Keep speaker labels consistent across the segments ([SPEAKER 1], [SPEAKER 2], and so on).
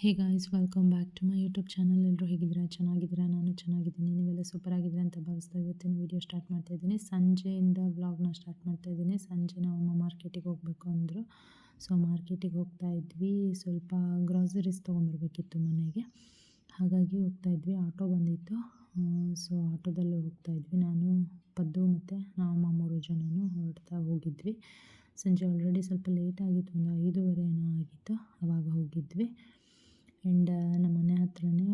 [SPEAKER 1] Hey guys, welcome back to my YouTube channel. ಎಲ್ಲರೂ ಹೇಗಿದ್ದೀರಾ? ಚೆನ್ನಾಗಿದ್ದೀರಾ? ನಾನು ಚೆನ್ನಾಗಿದ್ದೀನಿ. ನೀವೆಲ್ಲ ಸೂಪರ್ ಆಗಿದ್ದೀರಾ ಅಂತ ಭಾವಿಸ್ತಾ ಇವತ್ತಿನ ವೀಡಿಯೋ ಸ್ಟಾರ್ಟ್ ಮಾಡ್ತಾ ಇದ್ದೀನಿ. ಸಂಜೆಯಿಂದ ವ್ಲಾಗ್ನ ಸ್ಟಾರ್ಟ್ ಮಾಡ್ತಾ ಇದ್ದೀನಿ. ಸಂಜೆ ನಾವು ಅಮ್ಮ ಮಾರ್ಕೆಟಿಗೆ ಹೋಗಬೇಕು ಅಂದರು. ಸೊ ಮಾರ್ಕೆಟಿಗೆ ಹೋಗ್ತಾ ಇದ್ವಿ. ಸ್ವಲ್ಪ ಗ್ರಾಸರೀಸ್ ತೊಗೊಂಬರ್ಬೇಕಿತ್ತು ಮನೆಗೆ, ಹಾಗಾಗಿ ಹೋಗ್ತಾ ಇದ್ವಿ. ಆಟೋ ಬಂದಿತ್ತು. ಸೊ ಆಟೋದಲ್ಲಿ ಹೋಗ್ತಾ ಇದ್ವಿ. ನಾನು, ಪದ್ದು ಮತ್ತು ನಮ್ಮ ಮೂರು ಜನನು ಹೊರಡ್ತಾ ಹೋಗಿದ್ವಿ. ಸಂಜೆ ಆಲ್ರೆಡಿ ಸ್ವಲ್ಪ ಲೇಟ್ ಆಗಿತ್ತು, ಒಂದು 5:30 ಏನೋ ಆಗಿತ್ತು. ಆವಾಗ ಹೋಗಿದ್ವಿ. ಆ್ಯಂಡ್ ನಮ್ಮ ಮನೆ ಹತ್ರನೇ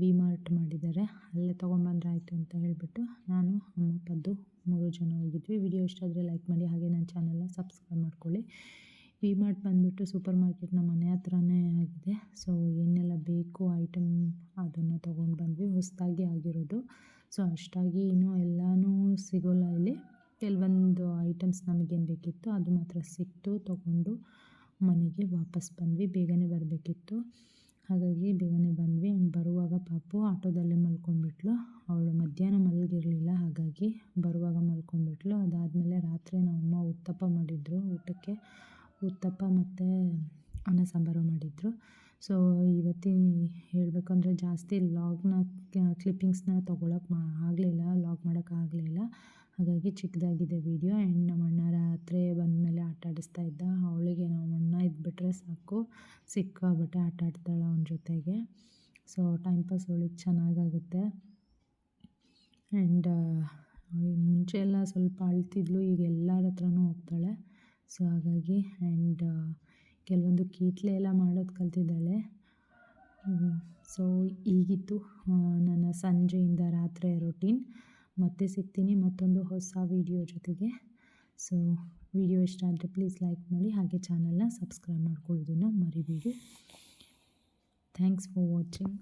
[SPEAKER 1] ವಿ ಮಾರ್ಟ್ ಮಾಡಿದ್ದಾರೆ, ಅಲ್ಲೇ ತೊಗೊಂಬಂದ್ರೆ ಆಯಿತು ಅಂತ ಹೇಳಿಬಿಟ್ಟು ನಾನು, ಅಮ್ಮ, ಪದ್ದು 3 ಜನ ಹೋಗಿದ್ವಿ. ವಿಡಿಯೋ ಇಷ್ಟ ಆದರೆ ಲೈಕ್ ಮಾಡಿ, ಹಾಗೆ ನನ್ನ ಚಾನಲ್ನ ಸಬ್ಸ್ಕ್ರೈಬ್ ಮಾಡ್ಕೊಳ್ಳಿ. ವಿ ಮಾರ್ಟ್ ಬಂದುಬಿಟ್ಟು ಸೂಪರ್ ಮಾರ್ಕೆಟ್ ನಮ್ಮ ಮನೆ ಹತ್ರನೇ ಆಗಿದೆ. ಸೊ ಏನೆಲ್ಲ ಬೇಕು ಐಟಮ್ ಅದನ್ನು ತೊಗೊಂಡು ಬಂದ್ವಿ, ಹೊಸದಾಗಿ ಆಗಿರೋದು. ಸೊ ಅಷ್ಟಾಗಿ ಇನ್ನೂ ಎಲ್ಲನೂ ಸಿಗೋಲ್ಲ ಇಲ್ಲಿ. ಕೆಲವೊಂದು ಐಟಮ್ಸ್ ನಮಗೇನು ಬೇಕಿತ್ತು ಅದು ಮಾತ್ರ ಸಿಕ್ತು. ತೊಗೊಂಡು ಮನೆಗೆ ವಾಪಸ್ ಬಂದ್ವಿ. ಬೇಗನೆ ಬರಬೇಕಿತ್ತು, ಹಾಗಾಗಿ ಬೇಗನೆ ಬಂದ್ವಿ. ಆ್ಯಂಡ್ ಬರುವಾಗ ಪಾಪು ಆಟೋದಲ್ಲೇ ಮಲ್ಕೊಂಡ್ಬಿಟ್ಲು. ಅವಳು ಮಧ್ಯಾಹ್ನ ಮಲಗಿರಲಿಲ್ಲ, ಹಾಗಾಗಿ ಬರುವಾಗ ಮಲ್ಕೊಂಡ್ಬಿಟ್ಲು. ಅದಾದಮೇಲೆ ರಾತ್ರಿ ನಮ್ಮಮ್ಮ ಉತ್ತಪ್ಪ ಮಾಡಿದ್ರು ಊಟಕ್ಕೆ. ಉತ್ತಪ್ಪ ಮತ್ತು ಅನ್ನ ಸಾಂಬಾರು ಮಾಡಿದರು. ಸೊ ಇವತ್ತಿನ ಹೇಳಬೇಕಂದ್ರೆ ಜಾಸ್ತಿ ಲಾಗ್ನ ಕ್ಲಿಪ್ಪಿಂಗ್ಸ್ನ ತೊಗೊಳಕ್ಕೆ ಆಗಲಿಲ್ಲ, ಲಾಗ್ ಮಾಡೋಕ್ಕಾಗಲಿಲ್ಲ. ಹಾಗಾಗಿ ಚಿಕ್ಕದಾಗಿದೆ ವೀಡಿಯೋ. ಆ್ಯಂಡ್ ನಮ್ಮ ಅಣ್ಣ ರಾತ್ರಿ ಬಂದಮೇಲೆ ಆಟ ಆಡಿಸ್ತಾ ಇದ್ದ. ಅವಳಿಗೆ ನಮ್ಮ ಅಣ್ಣ ಇದ್ಬಿಟ್ರೆ ಸಾಕು, ಸಿಕ್ಕಾಬಟ್ಟೆ ಆಟ ಆಡ್ತಾಳೆ ಅವನ ಜೊತೆಗೆ. ಸೊ ಟೈಮ್ ಪಾಸ್ ಅವಳಿಗೆ ಚೆನ್ನಾಗಾಗುತ್ತೆ. ಆ್ಯಂಡ್ ಮುಂಚೆ ಎಲ್ಲ ಸ್ವಲ್ಪ ಅಳ್ತಿದ್ಲು, ಈಗ ಎಲ್ಲರ ಹತ್ರನೂ ಹೋಗ್ತಾಳೆ. ಸೊ ಹಾಗಾಗಿ ಆ್ಯಂಡ್ ಕೆಲವೊಂದು ಕೀಟ್ಲೆ ಎಲ್ಲ ಮಾಡೋದು ಕಲ್ತಿದ್ದಾಳೆ. ಸೊ ಹೀಗಿತ್ತು ನನ್ನ ಸಂಜೆಯಿಂದ ರಾತ್ರಿಯ ರೊಟೀನ್. ಮತ್ತೆ ಸಿಗ್ತೀನಿ ಮತ್ತೊಂದು ಹೊಸ ವೀಡಿಯೋ ಜೊತೆಗೆ. ಸೊ ವಿಡಿಯೋ ಇಷ್ಟ ಆದರೆ ಪ್ಲೀಸ್ ಲೈಕ್ ಮಾಡಿ, ಹಾಗೆ ಚಾನಲ್ನ ಸಬ್ಸ್ಕ್ರೈಬ್ ಮಾಡ್ಕೊಳ್ಳೋದನ್ನು ಮರಿಬೇಡಿ. Thanks for watching.